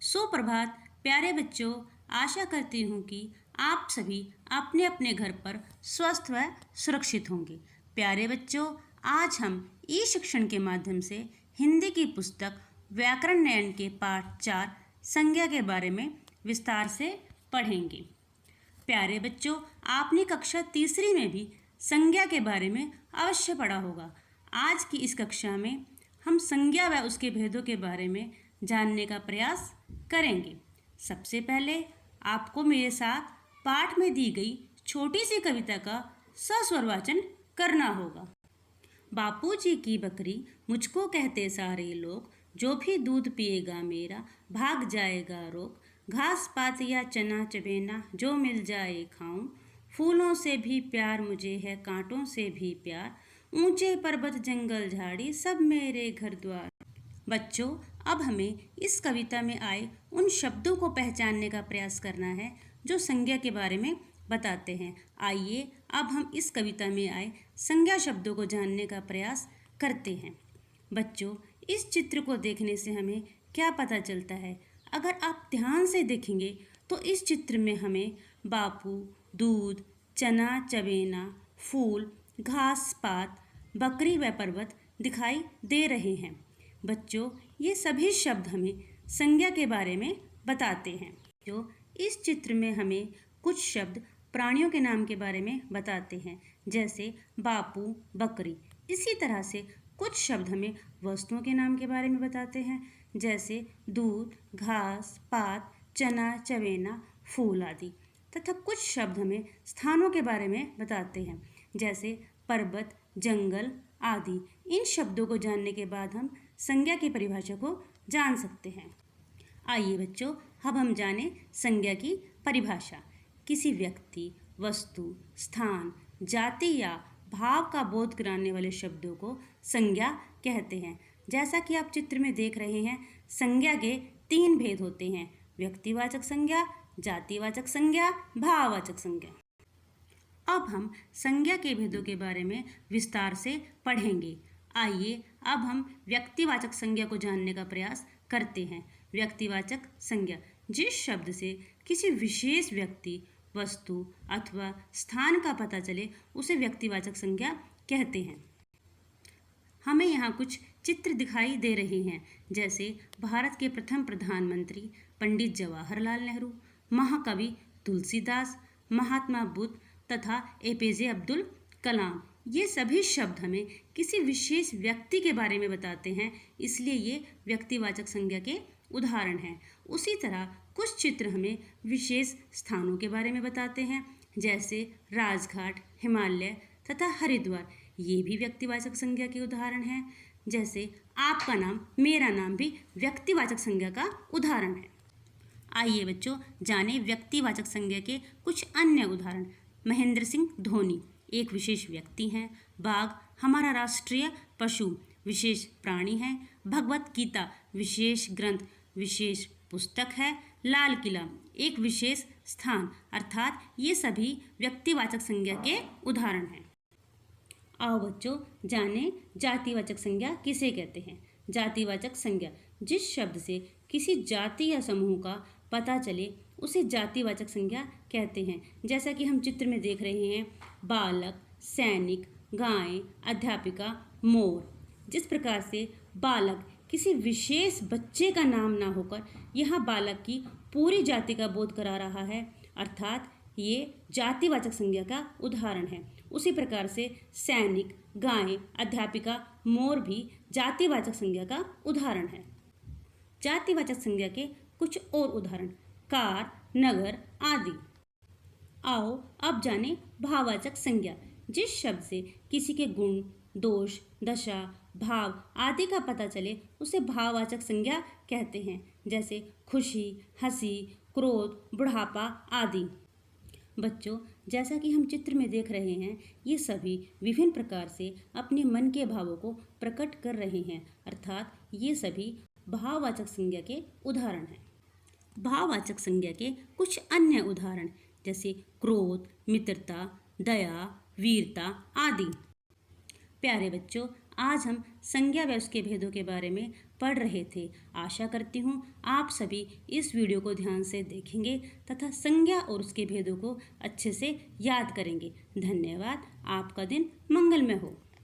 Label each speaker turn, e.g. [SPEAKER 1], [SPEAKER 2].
[SPEAKER 1] सुप्रभात प्यारे बच्चों। आशा करती हूँ कि आप सभी अपने अपने घर पर स्वस्थ व सुरक्षित होंगे। प्यारे बच्चों, आज हम ई शिक्षण के माध्यम से हिंदी की पुस्तक व्याकरण नयन के पाठ 4 संज्ञा के बारे में विस्तार से पढ़ेंगे। प्यारे बच्चों, आपने कक्षा तीसरी में भी संज्ञा के बारे में अवश्य पढ़ा होगा। आज की इस कक्षा में हम संज्ञा व उसके भेदों के बारे में जानने का प्रयास करेंगे। सबसे पहले आपको मेरे साथ पाठ में दी गई छोटी सी कविता का सस्वर वाचन करना होगा। बापूजी की बकरी मुझको कहते सारे लोग, जो भी दूध पिएगा मेरा भाग जाएगा रोग। घास पात या चना चबेना जो मिल जाए खाऊं, फूलों से भी प्यार मुझे है कांटों से भी प्यार। ऊंचे पर्वत जंगल झाड़ी सब मेरे घर द्वार। बच्चों, अब हमें इस कविता में आए उन शब्दों को पहचानने का प्रयास करना है जो संज्ञा के बारे में बताते हैं। आइए अब हम इस कविता में आए संज्ञा शब्दों को जानने का प्रयास करते हैं। बच्चों, इस चित्र को देखने से हमें क्या पता चलता है? अगर आप ध्यान से देखेंगे तो इस चित्र में हमें बापू, दूध, चना चबेना, फूल, घास पात, बकरी व पर्वत दिखाई दे रहे हैं। बच्चों, ये सभी शब्द हमें संज्ञा के बारे में बताते हैं। जो इस चित्र में हमें कुछ शब्द प्राणियों के नाम के बारे में बताते हैं, जैसे बापू, बकरी। इसी तरह से कुछ शब्द हमें वस्तुओं के नाम के बारे में बताते हैं, जैसे दूध, घास पात, चना चबेना, फूल आदि। तथा कुछ शब्द हमें स्थानों के बारे में बताते हैं, जैसे पर्वत, जंगल आदि। इन शब्दों को जानने के बाद हम संज्ञा की परिभाषा को जान सकते हैं। आइए बच्चों, अब हम जानें संज्ञा की परिभाषा। किसी व्यक्ति, वस्तु, स्थान, जाति या भाव का बोध कराने वाले शब्दों को संज्ञा कहते हैं। जैसा कि आप चित्र में देख रहे हैं, संज्ञा के 3 भेद होते हैं: व्यक्तिवाचक संज्ञा, जातिवाचक संज्ञा, भाववाचक संज्ञा। अब हम संज्ञा के भेदों के बारे में विस्तार से पढ़ेंगे। आइए अब हम व्यक्तिवाचक संज्ञा को जानने का प्रयास करते हैं। व्यक्तिवाचक संज्ञा जिस शब्द से किसी विशेष व्यक्ति, वस्तु अथवा स्थान का पता चले उसे व्यक्तिवाचक संज्ञा कहते हैं। हमें यहाँ कुछ चित्र दिखाई दे रहे हैं, जैसे भारत के प्रथम प्रधानमंत्री पंडित जवाहरलाल नेहरू, महाकवि तुलसीदास, महात्मा बुद्ध तथा एपीजे अब्दुल कलाम। ये सभी शब्द हमें किसी विशेष व्यक्ति के बारे में बताते हैं, इसलिए ये व्यक्तिवाचक संज्ञा के उदाहरण हैं। उसी तरह कुछ चित्र हमें विशेष स्थानों के बारे में बताते हैं, जैसे राजघाट, हिमालय तथा हरिद्वार। ये भी व्यक्तिवाचक संज्ञा के उदाहरण हैं। जैसे आपका नाम, मेरा नाम भी व्यक्तिवाचक संज्ञा का उदाहरण है। आइए बच्चों, जानें व्यक्तिवाचक संज्ञा के कुछ अन्य उदाहरण। महेंद्र सिंह धोनी एक विशेष व्यक्ति हैं। बाघ हमारा राष्ट्रीय पशु, विशेष प्राणी है। भगवत गीता विशेष ग्रंथ, विशेष पुस्तक है। लाल किला एक विशेष स्थान, अर्थात ये सभी व्यक्तिवाचक संज्ञा के उदाहरण हैं। आओ बच्चों, जानें जातिवाचक संज्ञा किसे कहते हैं। जातिवाचक संज्ञा जिस शब्द से किसी जाति या समूह का पता चले उसे जातिवाचक संज्ञा कहते हैं। जैसा कि हम चित्र में देख रहे हैं, बालक, सैनिक, गाय, अध्यापिका, मोर। जिस प्रकार से बालक किसी विशेष बच्चे का नाम ना होकर यहाँ बालक की पूरी जाति का बोध करा रहा है, अर्थात ये जातिवाचक संज्ञा का उदाहरण है। उसी प्रकार से सैनिक, गाय, अध्यापिका, मोर भी जातिवाचक संज्ञा का उदाहरण है। जातिवाचक संज्ञा के कुछ और उदाहरण कार, नगर आदि। आओ अब जानें भाववाचक संज्ञा जिस शब्द से किसी के गुण, दोष, दशा, भाव आदि का पता चले उसे भाववाचक संज्ञा कहते हैं, जैसे खुशी, हंसी, क्रोध, बुढ़ापा आदि। बच्चों, जैसा कि हम चित्र में देख रहे हैं, ये सभी विभिन्न प्रकार से अपने मन के भावों को प्रकट कर रहे हैं, अर्थात ये सभी भाववाचक संज्ञा के उदाहरण हैं। भाववाचक संज्ञा के कुछ अन्य उदाहरण, जैसे क्रोध, मित्रता, दया, वीरता आदि। प्यारे बच्चों, आज हम संज्ञा व उसके भेदों के बारे में पढ़ रहे थे। आशा करती हूँ आप सभी इस वीडियो को ध्यान से देखेंगे तथा संज्ञा और उसके भेदों को अच्छे से याद करेंगे। धन्यवाद। आपका दिन मंगलमय हो।